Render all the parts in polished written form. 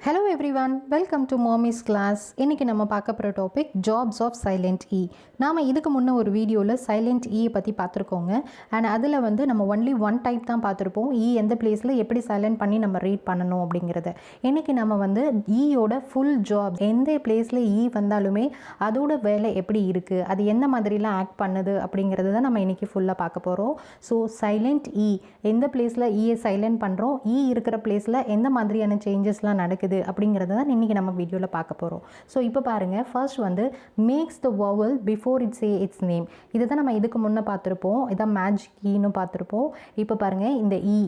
Hello everyone, welcome to Mommy's class. இன்னைக்கு நம்ம பார்க்க போற topic jobs of silent E. நாம இதுக்கு முன்ன ஒரு வீடியோல silent E பத்தி பார்த்திருக்கோங்க. and அதுல வந்து நம்ம only one type தான் பார்த்திருப்போம். E எந்த பிளேஸ்ல எப்படி silent பண்ணி நம்ம ரீட் பண்ணனும் அப்படிங்கறது. இன்னைக்கு நம்ம வந்து E யோட full job எந்த பிளேஸ்ல E வந்தாலுமே அதோட வேலை எப்படி இருக்கு, அது என்ன மாதிரிலாம் ஆக்ட் பண்ணுது அப்படிங்கறது தான் நம்ம இன்னைக்கு ஃபுல்லா பார்க்க போறோம். So silent E எந்த பிளேஸ்ல E சைலண்ட் பண்றோம், E இருக்கிற பிளேஸ்ல எந்த மாதிரியான சேஞ்சஸ்லாம் நடக்குது அப்படிங்கறத தான் இன்னைக்கு நம்ம வீடியோல பார்க்க போறோம். சோ இப்போ பாருங்க, ஃபர்ஸ்ட் வந்து makes the vowel before it say its name. இத தான் நம்ம இதுக்கு முன்ன பார்த்திருப்போம். இத மேஜிக் கீன்னு பார்த்திருப்போம். இப்போ பாருங்க, இந்த E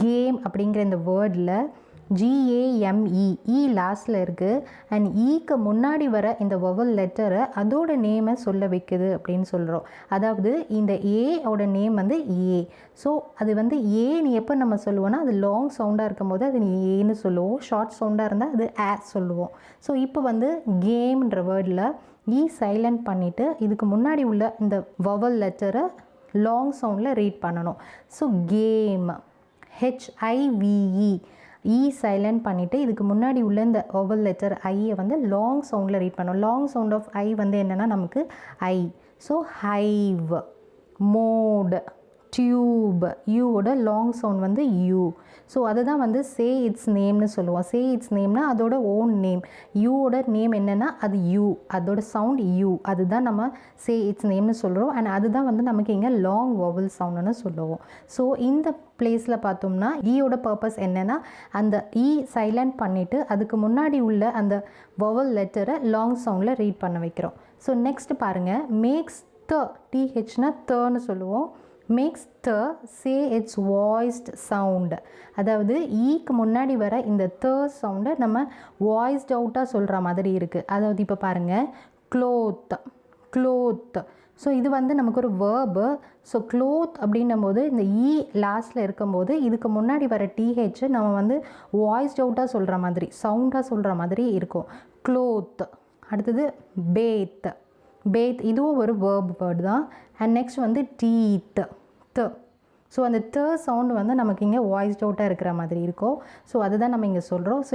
game அப்படிங்கற இந்த வேர்ட்ல GAME E லாஸ்ட்ல இருக்கு and க்கு முன்னாடி வர இந்த vowel லெட்டரை அதோட நேமை சொல்ல வைக்குது அப்படின்னு சொல்றோம். அதாவது இந்த A ஓட நேம் வந்து A. ஸோ அது வந்து A நீ எப்போ நம்ம சொல்லுவோம்னா அது லாங் சவுண்டாக இருக்கும் போது அது நீ ஏன்னு சொல்லுவோம், ஷார்ட் சவுண்டாக இருந்தால் அது ஆ சொல்லுவோம். ஸோ இப்போ வந்து கேம்ன்ற வேர்டில் E சைலண்ட் பண்ணிவிட்டு இதுக்கு முன்னாடி உள்ள இந்த vowel லெட்டரை லாங் சவுண்டில் ரீட் பண்ணணும். So came HIVE E silent பண்ணிவிட்டு இதுக்கு முன்னாடி உள்ள இந்த vowel லெட்டர் ஐயை வந்து லாங் சவுண்டில் ரீட் பண்ணணும். லாங் சவுண்ட் ஆஃப் ஐ வந்து என்னென்னா நமக்கு I. So hive, mote, tube, யூவோட லாங் சவுண்ட் வந்து யூ. ஸோ அதுதான் வந்து சே இட்ஸ் நேம்னு சொல்லுவோம். சே இட்ஸ் நேம்னா அதோட ஓன் நேம். யூவோட நேம் என்னென்னா அது யூ, அதோட சவுண்ட் யூ, அதுதான் நம்ம சே இட்ஸ் நேம்னு சொல்கிறோம். அண்ட் அதுதான் வந்து நமக்கு இங்கே லாங் வவல் சவுண்டுன்னு சொல்லுவோம். ஸோ இந்த பிளேஸில் பார்த்தோம்னா ஈயோட பர்பஸ் என்னென்னா அந்த இ சைலண்ட் பண்ணிவிட்டு அதுக்கு முன்னாடி உள்ள அந்த வவல் லெட்டரை லாங் சவுண்டில் ரீட் பண்ண வைக்கிறோம். ஸோ நெக்ஸ்ட் பாருங்கள், மேக்ஸ் த, டிஹெச்னா தன்னு சொல்லுவோம். Makes the say it's voiced sound. அதாவது ஈக்கு முன்னாடி வர இந்த த சவுண்டை நம்ம வாய்ஸ்ட் அவுட்டாக சொல்கிற மாதிரி இருக்குது. அதாவது இப்போ பாருங்கள், க்ளோத், க்ளோத். ஸோ இது வந்து நமக்கு ஒரு வேர்பு. ஸோ க்ளோத் அப்படின்னும் போது இந்த இ லாஸ்ட்டில் இருக்கும்போது இதுக்கு முன்னாடி வர டிஹெச் நம்ம வந்து வாய்ஸ்ட் அவுட்டாக சொல்கிற மாதிரி, சவுண்டாக சொல்கிற மாதிரி இருக்கும். க்ளோத். அடுத்தது பேத், பேத் இதுவும் ஒரு வேர்ப் வேர்டு தான். அண்ட் நெக்ஸ்ட் வந்து டீத், த. ஸோ அந்த த சவுண்டு வந்து நமக்கு இங்கே வாய்ஸ்ட் அவுட்டாக இருக்கிற மாதிரி இருக்கும். ஸோ அதுதான் நம்ம இங்கே சொல்கிறோம். ஸோ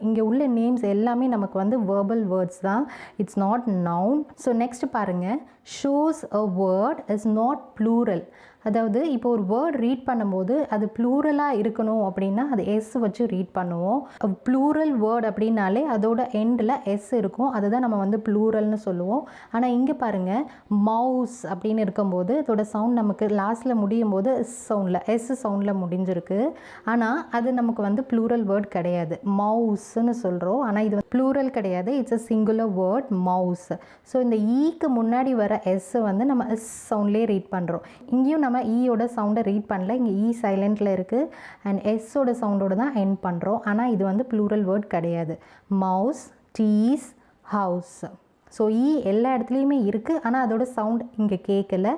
இங்கே உள்ள நேம்ஸ் எல்லாமே நமக்கு வந்து வேர்பல் வேர்ட்ஸ் தான், it's not noun. So next பாருங்கள், shows a word is not plural. அதாவது இப்போ ஒரு வேர்ட் ரீட் பண்ணும்போது அது ப்ளூரலாக இருக்கணும் அப்படின்னா அது எஸ் வச்சு ரீட் பண்ணுவோம். ப்ளூரல் வேர்ட் அப்படின்னாலே அதோட எண்டில் எஸ் இருக்கும், அதுதான் நம்ம வந்து ப்ளூரல்னு சொல்லுவோம். ஆனால் இங்கே பாருங்கள், மவுஸ் அப்படின்னு இருக்கும்போது அதோட சவுண்ட் நமக்கு லாஸ்ட்டில் முடியும் போது சவுண்டில் எஸ் சவுண்டில் முடிஞ்சிருக்கு. ஆனால் அது நமக்கு வந்து ப்ளூரல் வேர்ட் கிடையாது, மவுஸ்ன்னு சொல்கிறோம். ஆனால் இது ப்ளூரல் கிடையாது, it's a singular word mouse. So இந்த ஈக்கு முன்னாடி வர எஸ் வந்து நம்ம எஸ் சவுண்ட்லேயே ரீட் பண்ணுறோம். இங்கேயும் நம்ம ஈயோட சவுண்டை ரீட் பண்ணல, இங்கே ஈ சைலண்டில் இருக்குது அண்ட் எஸ்ஸோட சவுண்டோடு தான் எண்ட் பண்ணுறோம். ஆனால் இது வந்து ப்ளூரல் வேர்ட் கிடையாது. Mouse, teeth, house. So E எல்லா இடத்துலையுமே இருக்குது, ஆனால் அதோட சவுண்ட் இங்கே கேட்கல.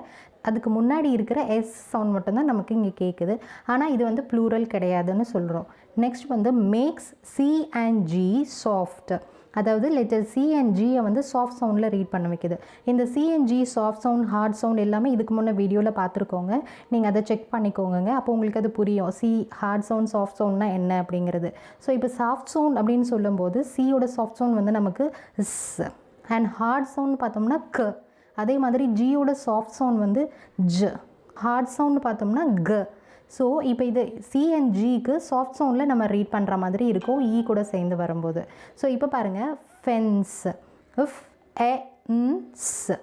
அதுக்கு முன்னாடி இருக்கிற எஸ் சவுண்ட் மட்டும்தான் நமக்கு இங்கே கேட்குது. ஆனால் இது வந்து ப்ளூரல் கிடையாதுன்னு சொல்கிறோம். நெக்ஸ்ட் வந்து makes C and G soft. அதாவது லெட்டர் சி அண்ட் ஜியை வந்து சாஃப்ட் சவுண்டில் ரீட் பண்ண வைக்குது. இந்த C and G soft sound, hard sound எல்லாமே இதுக்கு முன்னே வீடியோவில் பார்த்துருக்கோங்க, நீங்கள் அதை செக் பண்ணிக்கோங்க. அப்போ உங்களுக்கு அது புரியும், சி ஹார்ட் சவுண்ட் சாஃப்ட் சவுண்ட்னா என்ன அப்படிங்கிறது. ஸோ இப்போ சாஃப்ட் சவுண்ட் அப்படின்னு சொல்லும்போது சியோட சாஃப்ட் சவுண்ட் வந்து நமக்கு ஸ் அண்ட் ஹார்ட் சவுண்ட் பார்த்தோம்னா க. அதே மாதிரி ஜியோட சாஃப்ட் சவுண்ட் வந்து ஜ, ஹார்ட் சவுண்ட் பார்த்தோம்னா க. ஸோ இப்போ இது சி அண்ட் ஜிக்கு சாஃப்ட் சவுண்டில் நம்ம ரீட் பண்ணுற மாதிரி இருக்கும் ஈ கூட சேர்ந்து வரும்போது. ஸோ இப்போ பாருங்கள், ஃபென்ஸ், இஃப் எ ஸ்,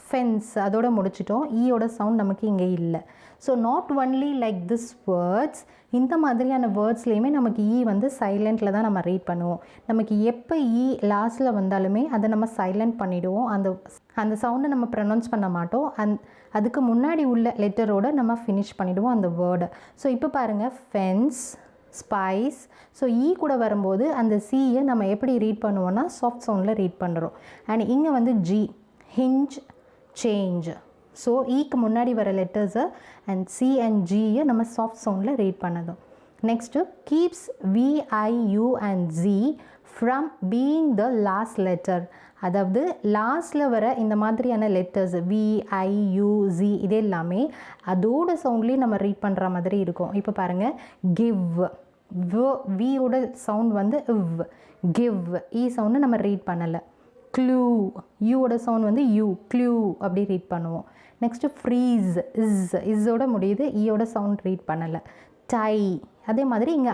ஃபென்ஸ் அதோட முடிச்சிட்டோம். ஈயோட சவுண்ட் நமக்கு இங்கே இல்லை. So not only like this words, இந்த மாதிரியான வேர்ட்ஸ்லேயுமே நமக்கு ஈ வந்து சைலண்டில் தான் நம்ம ரீட் பண்ணுவோம். நமக்கு எப்போ ஈ லாஸ்ட்டில் வந்தாலுமே அதை நம்ம சைலண்ட் பண்ணிவிடுவோம். அந்த சவுண்டை நம்ம ப்ரொனவுன்ஸ் பண்ண மாட்டோம். அதுக்கு முன்னாடி உள்ள லெட்டரோடு நம்ம ஃபினிஷ் பண்ணிவிடுவோம் அந்த வேர்டை. ஸோ இப்போ பாருங்கள், ஃபென்ஸ், ஸ்பைஸ். ஸோ ஈ கூட வரும்போது அந்த சியை நம்ம எப்படி ரீட் பண்ணுவோம்னா சாஃப்ட் சவுண்டில் ரீட் பண்ணுறோம். அண்ட் இங்கே வந்து ஜி, ஹிஞ்ச், சேஞ்ச். ஸோ ஈக்கு முன்னாடி வர லெட்டர்ஸை அண்ட் சி அண்ட் ஜியை நம்ம சாஃப்ட் சவுண்டில் ரீட் பண்ணதும். Next keeps VIU and Z from being the last letter. அதாவது லாஸ்ட்டில் வர இந்த மாதிரியான லெட்டர்ஸ் VIU Z இது எல்லாமே அதோட சவுண்ட்லேயே நம்ம ரீட் பண்ணுற மாதிரி இருக்கும். இப்போ பாருங்கள், கிவ், வியோட சவுண்ட் வந்து இவ். கிவ் ஈ சவுண்டு நம்ம ரீட் பண்ணலை. க்ளூ யூவோட சவுண்ட் வந்து யூ. க்ளூ அப்படி ரீட் பண்ணுவோம். நெக்ஸ்ட்டு ஃப்ரீஸ் இஸ்ஸோட முடியுது, ஈயோட சவுண்ட் ரீட் பண்ணலை. டை அதே மாதிரி இங்கே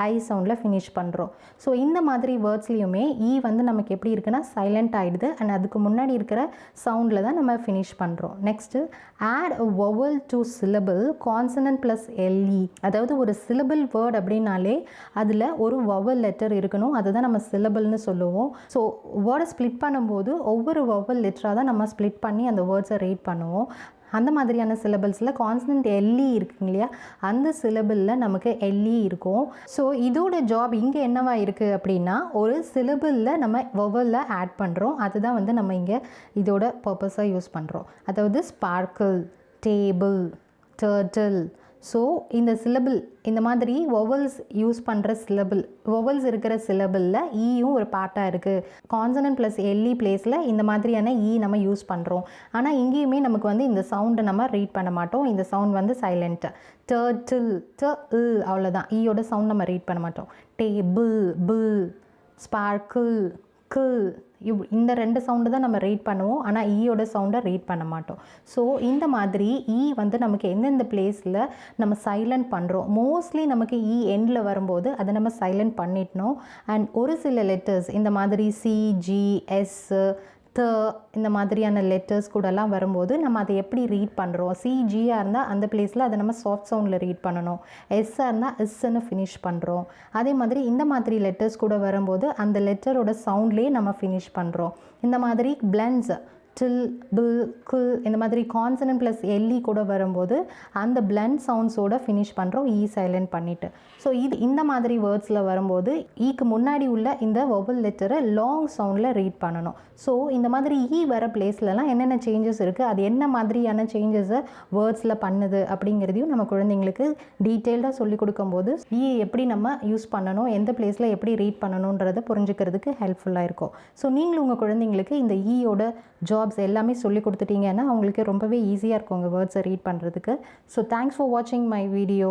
ஐ சவுண்டில் ஃபினிஷ் பண்ணுறோம். ஸோ இந்த மாதிரி வேர்ட்ஸ்லேயுமே ஈ வந்து நமக்கு எப்படி இருக்குன்னா சைலண்ட் ஆகிடுது அண்ட் அதுக்கு முன்னாடி இருக்கிற சவுண்டில் தான் நம்ம ஃபினிஷ் பண்ணுறோம். Next add a vowel to syllable consonant plus LE. அதாவது ஒரு சிலபிள் வேர்ட் அப்படின்னாலே அதில் ஒரு வவல் லெட்டர் இருக்கணும், அதை தான் நம்ம சிலபிள்னு சொல்லுவோம். ஸோ வேர்டை ஸ்ப்ளிட் பண்ணும்போது ஒவ்வொரு வவல் லெட்டராக தான் நம்ம ஸ்ப்ளிட் பண்ணி அந்த வேர்ட்ஸை ரீட் பண்ணுவோம். அந்த மாதிரியான சிலபிள்ஸில் கான்சனன்ட் எல்இ இருக்குங்க இல்லையா, அந்த சிலபிளில் நமக்கு எல்இ இருக்கும். ஸோ இதோட ஜாப் இங்கே என்னவா இருக்குது அப்படின்னா ஒரு சிலபிளில் நம்ம வவலில் ஆட் பண்ணுறோம். அதுதான் வந்து நம்ம இங்கே இதோட பர்பஸாக யூஸ் பண்ணுறோம். அதாவது ஸ்பார்க்கிள், டேபிள், டர்ட்டில். ஸோ இந்த சிலபிள் இந்த மாதிரி வவல்ஸ் யூஸ் பண்ணுற சிலபிள், வவல்ஸ் இருக்கிற சிலபிளில் ஈயும் ஒரு பார்ட்டாக இருக்குது. கான்சனன்ட் ப்ளஸ் எல்இ பிளேஸில் இந்த மாதிரியான ஈ நம்ம யூஸ் பண்ணுறோம். ஆனால் இங்கேயுமே நமக்கு வந்து இந்த சவுண்டை நம்ம ரீட் பண்ண மாட்டோம். இந்த சவுண்ட் வந்து சைலண்ட்டு. டர்ட்டில் அவ்வளோதான், ஈயோட சவுண்ட் நம்ம ரீட் பண்ண மாட்டோம். டேபிள், பில், ஸ்பார்க்கிள், கில் இந்த ரெண்டு சவுண்டு தான் நம்ம ரீட் பண்ணுவோம். ஆனால் ஈயோட சவுண்டை ரீட் பண்ண மாட்டோம். ஸோ இந்த மாதிரி ஈ வந்து நமக்கு எந்தெந்த பிளேஸில் நம்ம சைலண்ட் பண்ணுறோம். மோஸ்ட்லி நமக்கு ஈ எண்டில் வரும்போது அதை நம்ம சைலண்ட் பண்ணிட்டணும். அண்ட் ஒரு சில லெட்டர்ஸ் இந்த மாதிரி சி, ஜி, எஸ், இந்த மாதிரியான லெட்டர்ஸ் கூடலாம் வரும்போது நம்ம அதை எப்படி ரீட் பண்ணுறோம். சிஜியாக இருந்தால் அந்த பிளேஸில் அதை நம்ம சாஃப்ட் சவுண்டில் ரீட் பண்ணணும். எஸ்ஸாக இருந்தால் எஸ்ன்னு ஃபினிஷ் பண்ணுறோம். அதே மாதிரி இந்த மாதிரி லெட்டர்ஸ் கூட வரும்போது அந்த லெட்டரோட சவுண்ட்லேயே நம்ம ஃபினிஷ் பண்ணுறோம். இந்த மாதிரி பிளெண்ட்ஸ் டில், பில், கில் இந்த மாதிரி கான்சனன்ட் ப்ளஸ் எல்இ கூட வரும்போது அந்த பிளண்ட் சவுண்ட்ஸோட ஃபினிஷ் பண்ணுறோம் ஈ சைலண்ட் பண்ணிவிட்டு. ஸோ இந்த மாதிரி வேர்ட்ஸில் வரும்போது ஈக்கு முன்னாடி உள்ள இந்த வவல் லெட்டரை லாங் சவுண்டில் ரீட் பண்ணணும். ஸோ இந்த மாதிரி ஈ வர பிளேஸ்லலாம் என்னென்ன சேஞ்சஸ் இருக்குது, அது என்ன மாதிரியான சேஞ்சஸை வேர்ட்ஸில் பண்ணுது அப்படிங்கிறதையும் நம்ம குழந்தைங்களுக்கு டீட்டெயில்டாக சொல்லிக் கொடுக்கும்போது ஈ எப்படி நம்ம யூஸ் பண்ணணும், எந்த பிளேஸில் எப்படி ரீட் பண்ணணுன்றதை புரிஞ்சுக்கிறதுக்கு ஹெல்ப்ஃபுல்லாக இருக்கும். ஸோ நீங்களும் உங்கள் குழந்தைங்களுக்கு இந்த ஈயோட ஜாப்ஸ் எல்லாமே சொல்லி கொடுத்துட்டீங்கன்னா அவங்களுக்கு ரொம்பவே ஈஸியாக இருக்கும் உங்கள் வேர்ட்ஸை ரீட் பண்ணுறதுக்கு. ஸோ தேங்க்ஸ் ஃபார் வாட்சிங் மை வீடியோ.